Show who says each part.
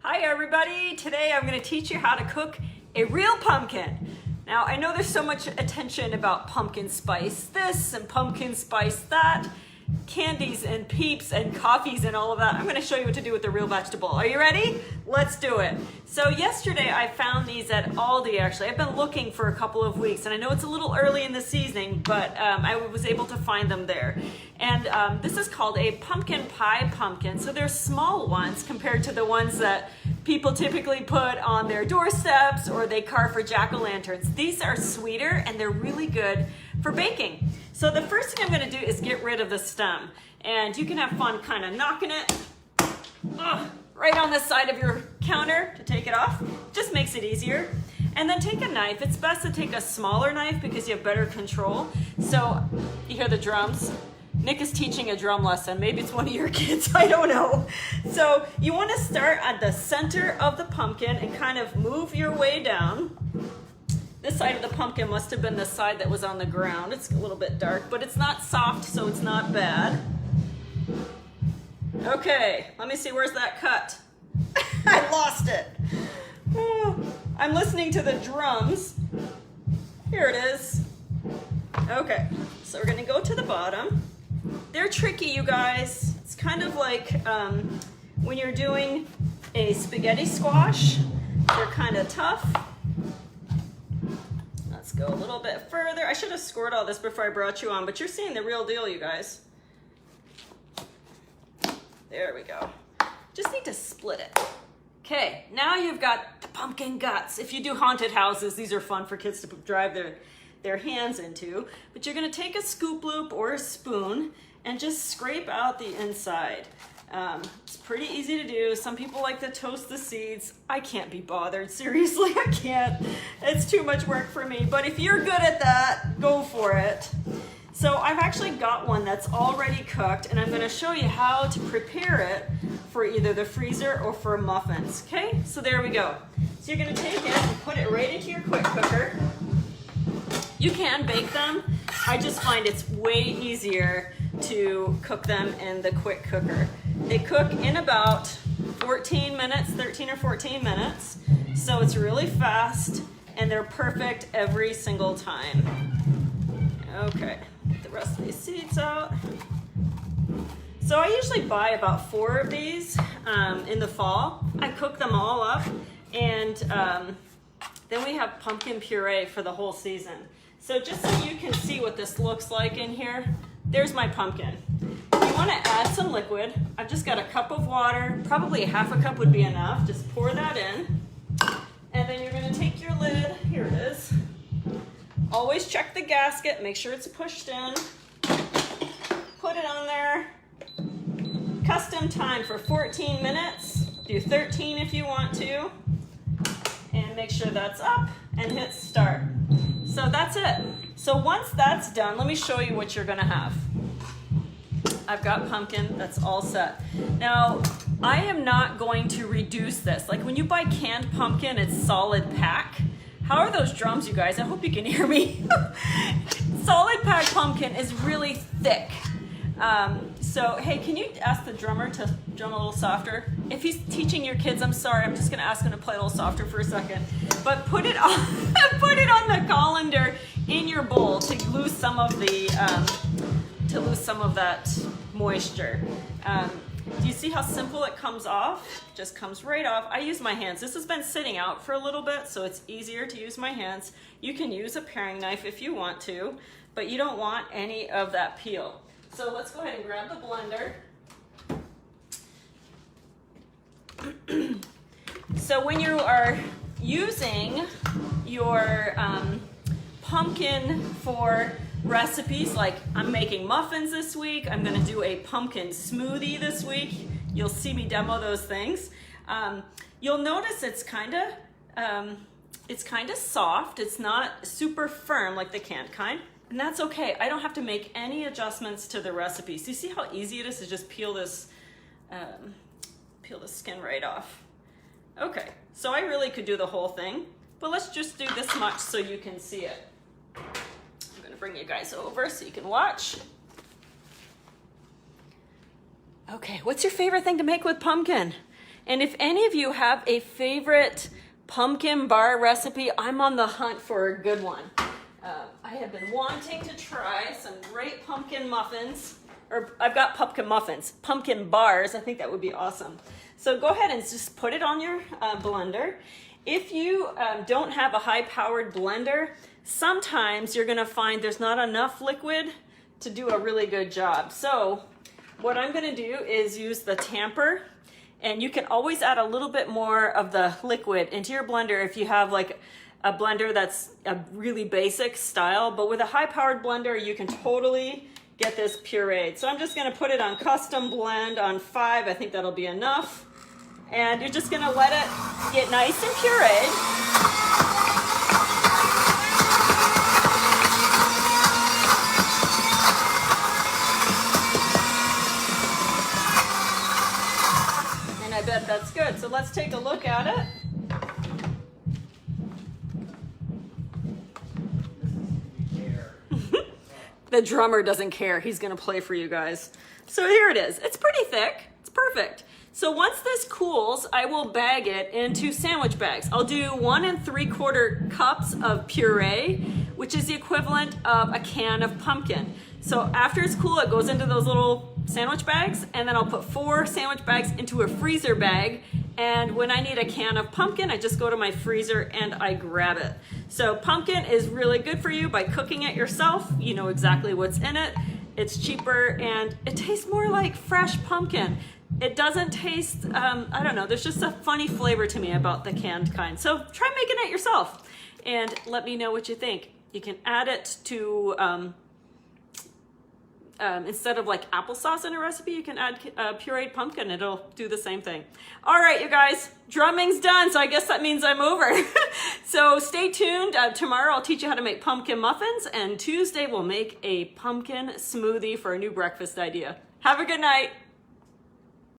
Speaker 1: Hi everybody! Today I'm going to teach you how to cook a real pumpkin. Now I know there's so much attention about pumpkin spice this and pumpkin spice that, candies and peeps and coffees and all of that. I'm going to show you what to do with the real vegetable. Are you ready? Let's do it. So yesterday I found these at Aldi actually. I've been looking for a couple of weeks and I know it's a little early in the season, but I was able to find them there. And this is called a pumpkin pie pumpkin. So they're small ones compared to the ones that people typically put on their doorsteps or they carve for jack-o'-lanterns. These are sweeter and they're really good for baking. So the first thing I'm going to do is get rid of the stem. And you can have fun kind of knocking it right on the side of your counter to take it off. Just makes it easier. And then take a knife. It's best to take a smaller knife because you have better control. So you hear the drums? Nick is teaching a drum lesson. Maybe it's one of your kids, I don't know. So you want to start at the center of the pumpkin and kind of move your way down. This side of the pumpkin must have been the side that was on the ground. It's a little bit dark, but it's not soft, so it's not bad. Okay, let me see, where's that cut? I lost it. Oh, I'm listening to the drums. Here it is. Okay, so we're gonna go to the bottom. They're tricky, you guys. It's kind of like when you're doing a spaghetti squash. They're kind of tough. Let's go a little bit further. I should have scored all this before I brought you on, but you're seeing the real deal, you guys. There we go. Just need to split it. Okay, now you've got the pumpkin guts. If you do haunted houses, these are fun for kids to drive their hands into. But you're gonna take a scoop loop or a spoon and just scrape out the inside. It's pretty easy to do. Some people like to toast the seeds. I can't be bothered. Seriously, I can't. It's too much work for me. But if you're good at that, go for it. So I've actually got one that's already cooked and I'm gonna show you how to prepare it for either the freezer or for muffins, okay? So there we go. So you're gonna take it and put it right into your quick cooker. You can bake them. I just find it's way easier to cook them in the quick cooker. They cook in about 14 minutes, 13 or 14 minutes. So it's really fast and they're perfect every single time. Okay, get the rest of these seeds out. So I usually buy about 4 of these in the fall. I cook them all up and then we have pumpkin puree for the whole season. So just so you can see what this looks like in here, there's my pumpkin. You want to add some liquid. I've just got a cup of water, probably a half a cup would be enough. Just pour that in. And then you're going to take your lid, here it is. Always check the gasket, make sure it's pushed in. Put it on there. Custom time for 14 minutes. Do 13 if you want to. And make sure that's up and hit start. So that's it. So once that's done, let me show you what you're gonna have. I've got pumpkin, that's all set. Now, I am not going to reduce this. Like when you buy canned pumpkin, it's solid pack. How are those drums, you guys? I hope you can hear me. Solid pack pumpkin is really thick. So, hey, can you ask the drummer to drum a little softer? If he's teaching your kids, I'm sorry, I'm just gonna ask him to play a little softer for a second. But put it on, put it on the colander in your bowl to lose some of the, that moisture. Do you see how simple it comes off? Just comes right off. I use my hands. This has been sitting out for a little bit, so it's easier to use my hands. You can use a paring knife if you want to, but you don't want any of that peel. So let's go ahead and grab the blender. So when you are using your pumpkin for recipes, like I'm making muffins this week, I'm gonna do a pumpkin smoothie this week. You'll see me demo those things. You'll notice it's kind of soft. It's not super firm like the canned kind. And that's okay. I don't have to make any adjustments to the recipe. So you see how easy it is to just peel the skin right off. Okay, so I really could do the whole thing, but let's just do this much so you can see it. I'm gonna bring you guys over so you can watch. Okay, what's your favorite thing to make with pumpkin? And if any of you have a favorite pumpkin bar recipe, I'm on the hunt for a good one. I have been wanting to try some great pumpkin muffins, or I've got pumpkin muffins, pumpkin bars. I think that would be awesome. So go ahead and just put it on your blender. If you don't have a high-powered blender, sometimes you're gonna find there's not enough liquid to do a really good job. So what I'm gonna do is use the tamper, and you can always add a little bit more of the liquid into your blender if you have like a blender that's a really basic style, but with a high-powered blender, you can totally get this pureed. So I'm just gonna put it on custom blend on 5. I think that'll be enough. And you're just gonna let it get nice and pureed. And I bet that's good. So let's take a look at it. The drummer doesn't care. He's gonna play for you guys. So here it is. It's pretty thick. It's perfect. So once this cools, I will bag it into sandwich bags. I'll do 1 3/4 cups of puree, which is the equivalent of a can of pumpkin. So after it's cool, it goes into those little sandwich bags, and then I'll put 4 sandwich bags into a freezer bag. And when I need a can of pumpkin, I just go to my freezer and I grab it. So pumpkin is really good for you by cooking it yourself. You know exactly what's in it. It's cheaper and it tastes more like fresh pumpkin. It doesn't taste, I don't know, there's just a funny flavor to me about the canned kind. So try making it yourself and let me know what you think. You can add it to, instead of like applesauce in a recipe, you can add pureed pumpkin. It'll do the same thing. All right, you guys, drumming's done, so I guess that means I'm over. So stay tuned. Tomorrow I'll teach you how to make pumpkin muffins, and Tuesday we'll make a pumpkin smoothie for a new breakfast idea. Have a good night.